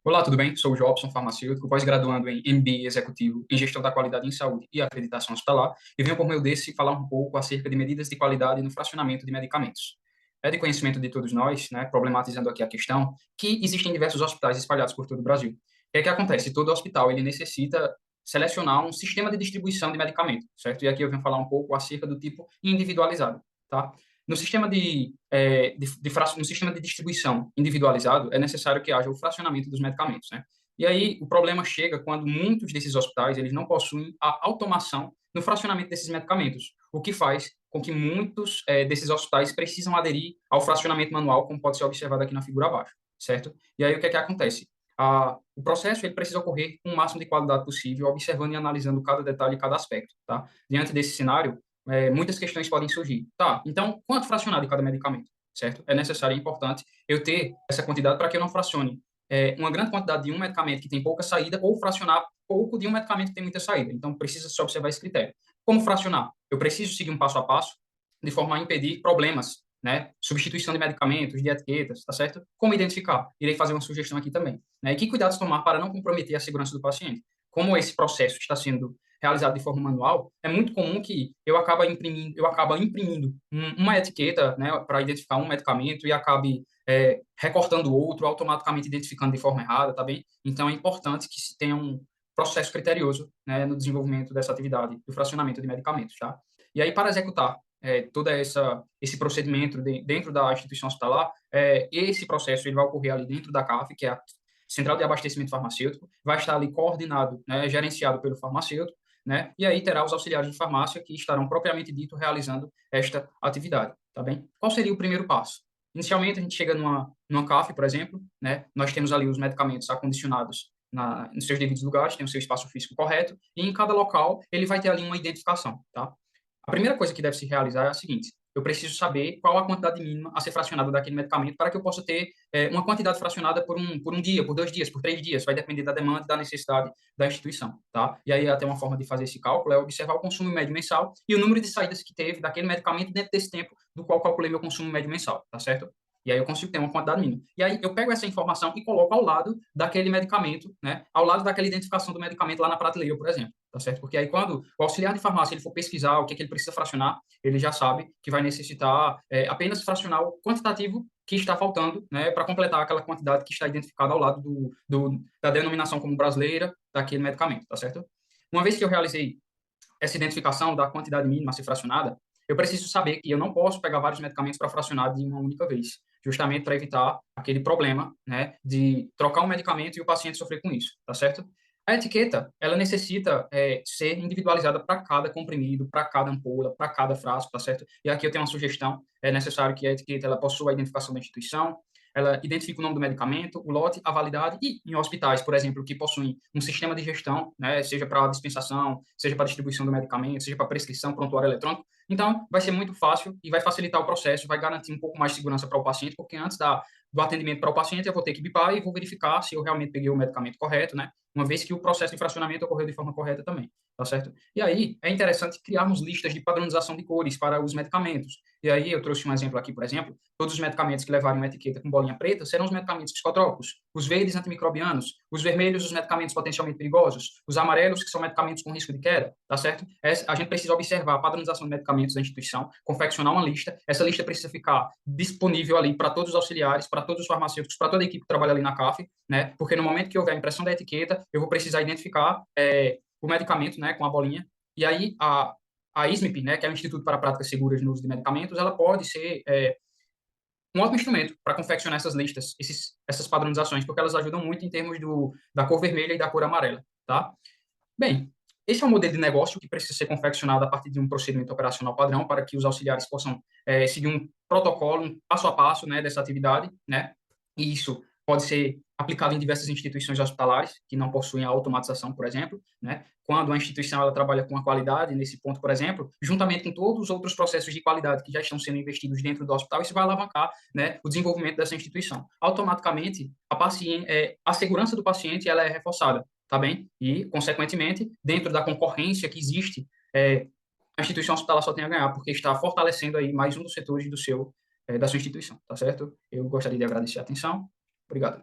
Olá, tudo bem? Sou o Jobson, farmacêutico, pós-graduando em MBA Executivo em Gestão da Qualidade em Saúde e Acreditação Hospitalar, e venho por meio desse falar um pouco acerca de medidas de qualidade no fracionamento de medicamentos. É de conhecimento de todos nós, né, problematizando aqui a questão, que existem diversos hospitais espalhados por todo o Brasil. O que é que acontece? Todo hospital ele necessita selecionar um sistema de distribuição de medicamento, certo? E aqui eu venho falar um pouco acerca do tipo individualizado, tá? No sistema no sistema de distribuição individualizado, é necessário que haja o fracionamento dos medicamentos, né? E aí o problema chega quando muitos desses hospitais eles não possuem a automação no fracionamento desses medicamentos, o que faz com que muitos desses hospitais precisam aderir ao fracionamento manual, como pode ser observado aqui na figura abaixo, certo? E aí o que é que acontece? O processo ele precisa ocorrer com o máximo de qualidade possível, observando e analisando cada detalhe e cada aspecto, tá? Diante desse cenário, muitas questões podem surgir. Tá, então, quanto fracionar de cada medicamento, certo? É necessário e importante eu ter essa quantidade para que eu não fracione uma grande quantidade de um medicamento que tem pouca saída ou fracionar pouco de um medicamento que tem muita saída. Então, precisa se observar esse critério. Como fracionar? Eu preciso seguir um passo a passo de forma a impedir problemas, né? Substituição de medicamentos, de etiquetas, tá certo? Como identificar? Irei fazer uma sugestão aqui também, né? E que cuidados tomar para não comprometer a segurança do paciente? Como esse processo está sendo realizado de forma manual, é muito comum que eu acabe imprimindo uma etiqueta, né, para identificar um medicamento e acabe recortando outro, automaticamente identificando de forma errada, tá bem? Então, é importante que se tenha um processo criterioso, né, no desenvolvimento dessa atividade, do fracionamento de medicamentos, tá? E aí, para executar esse procedimento dentro da instituição hospitalar, esse processo ele vai ocorrer ali dentro da CAF, que é a Central de Abastecimento Farmacêutico, vai estar ali coordenado, né, gerenciado pelo farmacêutico, né? E aí terá os auxiliares de farmácia que estarão propriamente dito realizando esta atividade, tá bem? Qual seria o primeiro passo? Inicialmente a gente chega numa CAF, por exemplo, né? Nós temos ali os medicamentos acondicionados nos seus devidos lugares, tem o seu espaço físico correto, e em cada local ele vai ter ali uma identificação, tá? A primeira coisa que deve se realizar é a seguinte: eu preciso saber qual a quantidade mínima a ser fracionada daquele medicamento para que eu possa ter uma quantidade fracionada por um dia, por 2 dias, por 3 dias, vai depender da demanda e da necessidade da instituição, tá? E aí até uma forma de fazer esse cálculo é observar o consumo médio mensal e o número de saídas que teve daquele medicamento dentro desse tempo do qual calculei meu consumo médio mensal, tá certo? E aí eu consigo ter uma quantidade mínima. E aí eu pego essa informação e coloco ao lado daquele medicamento, né? Ao lado daquela identificação do medicamento lá na prateleira, por exemplo, tá certo? Porque aí quando o auxiliar de farmácia ele for pesquisar o que é que ele precisa fracionar, ele já sabe que vai necessitar apenas fracionar o quantitativo que está faltando, né, para completar aquela quantidade que está identificada ao lado da denominação como brasileira daquele medicamento, tá certo? Uma vez que eu realizei essa identificação da quantidade mínima a ser fracionada, eu preciso saber que eu não posso pegar vários medicamentos para fracionar de uma única vez, justamente para evitar aquele problema, né, de trocar um medicamento e o paciente sofrer com isso, tá certo? A etiqueta, ela necessita ser individualizada para cada comprimido, para cada ampola, para cada frasco, tá certo? E aqui eu tenho uma sugestão, é necessário que a etiqueta ela possua a identificação da instituição, ela identifica o nome do medicamento, o lote, a validade e em hospitais, por exemplo, que possuem um sistema de gestão, né, seja para dispensação, seja para distribuição do medicamento, seja para prescrição, prontuário eletrônico. Então, vai ser muito fácil e vai facilitar o processo, vai garantir um pouco mais de segurança para o paciente, porque antes do atendimento para o paciente, eu vou ter que bipar e vou verificar se eu realmente peguei o medicamento correto, né? Uma vez que o processo de fracionamento ocorreu de forma correta também, tá certo? E aí, é interessante criarmos listas de padronização de cores para os medicamentos. E aí, eu trouxe um exemplo aqui, por exemplo, todos os medicamentos que levarem uma etiqueta com bolinha preta serão os medicamentos psicotrópicos, os verdes antimicrobianos, os vermelhos os medicamentos potencialmente perigosos, os amarelos que são medicamentos com risco de queda, tá certo? A gente precisa observar a padronização de medicamentos da instituição, confeccionar uma lista, essa lista precisa ficar disponível ali para todos os auxiliares, para todos os farmacêuticos, para toda a equipe que trabalha ali na CAF, né? Porque no momento que houver a impressão da etiqueta, eu vou precisar identificar o medicamento, né, com a bolinha, e aí a ISMIP, né, que é o Instituto para Práticas Seguras no Uso de Medicamentos, ela pode ser um ótimo instrumento para confeccionar essas listas, essas padronizações, porque elas ajudam muito em termos da cor vermelha e da cor amarela, tá? Bem, esse é um modelo de negócio que precisa ser confeccionado a partir de um procedimento operacional padrão para que os auxiliares possam seguir um protocolo, um passo a passo, né, dessa atividade, né? E isso pode ser aplicado em diversas instituições hospitalares que não possuem a automatização, por exemplo, né? Quando a instituição ela trabalha com a qualidade, nesse ponto, por exemplo, juntamente com todos os outros processos de qualidade que já estão sendo investidos dentro do hospital, isso vai alavancar, né, o desenvolvimento dessa instituição. Automaticamente, a segurança do paciente ela é reforçada, tá bem? E, consequentemente, dentro da concorrência que existe, a instituição hospitalar só tem a ganhar, porque está fortalecendo aí mais um dos setores da sua instituição, tá certo? Eu gostaria de agradecer a atenção. Obrigado.